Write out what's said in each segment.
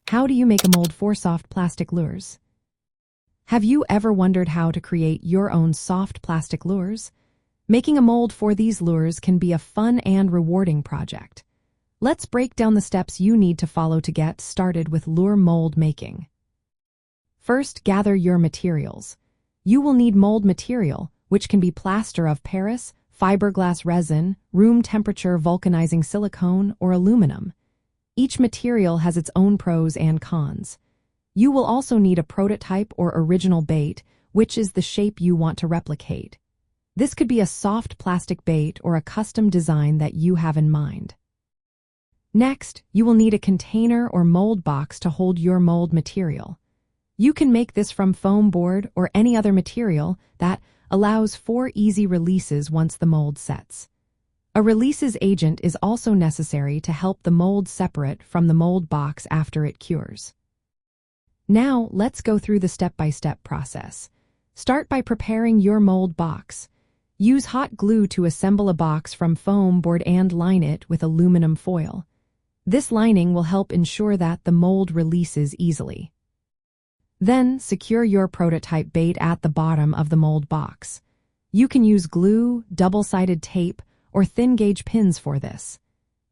How do you make a mold for soft plastic lures? Have you ever wondered how to create your own soft plastic lures? Making a mold for these lures can be a fun and rewarding project. Let's break down the steps you need to follow to get started with lure mold making. First, gather your materials. You will need mold material, which can be plaster of Paris, fiberglass resin, room temperature vulcanizing silicone, or aluminum. Each material has its own pros and cons. You will also need a prototype or original bait, which is the shape you want to replicate. This could be a soft plastic bait or a custom design that you have in mind. Next, you will need a container or mold box to hold your mold material. You can make this from foam board or any other material that allows for easy releases once the mold sets. A releases agent is also necessary to help the mold separate from the mold box after it cures. Now, let's go through the step-by-step process. Start by preparing your mold box. Use hot glue to assemble a box from foam board and line it with aluminum foil. This lining will help ensure that the mold releases easily. Then, secure your prototype bait at the bottom of the mold box. You can use glue, double-sided tape, or thin-gauge pins for this.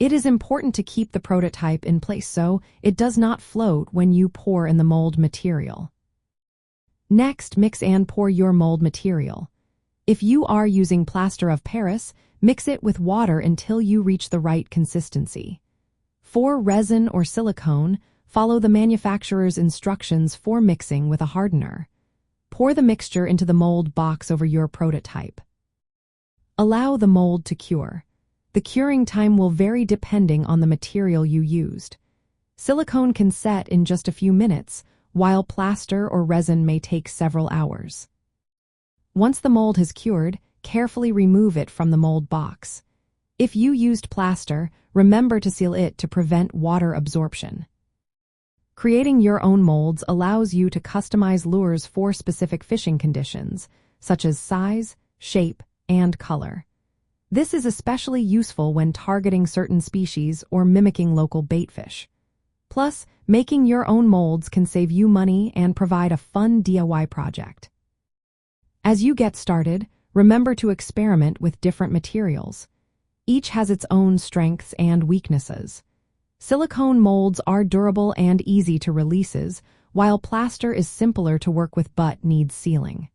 It is important to keep the prototype in place so it does not float when you pour in the mold material. Next, mix and pour your mold material. If you are using plaster of Paris, mix it with water until you reach the right consistency. For resin or silicone, follow the manufacturer's instructions for mixing with a hardener. Pour the mixture into the mold box over your prototype. Allow the mold to cure. The curing time will vary depending on the material you used. Silicone can set in just a few minutes, while plaster or resin may take several hours. Once the mold has cured, carefully remove it from the mold box. If you used plaster, remember to seal it to prevent water absorption. Creating your own molds allows you to customize lures for specific fishing conditions, such as size, shape, and color. This is especially useful when targeting certain species or mimicking local baitfish. Plus, making your own molds can save you money and provide a fun DIY project. As you get started, remember to experiment with different materials. Each has its own strengths and weaknesses. Silicone molds are durable and easy to releases, while plaster is simpler to work with but needs sealing.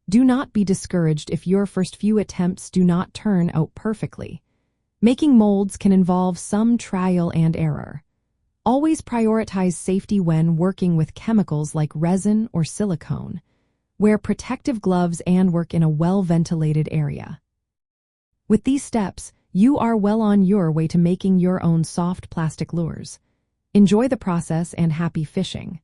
Do not be discouraged if your first few attempts do not turn out perfectly. Making molds can involve some trial and error. Always prioritize safety when working with chemicals like resin or silicone. Wear protective gloves and work in a well-ventilated area. With these steps, you are well on your way to making your own soft plastic lures. Enjoy the process and happy fishing.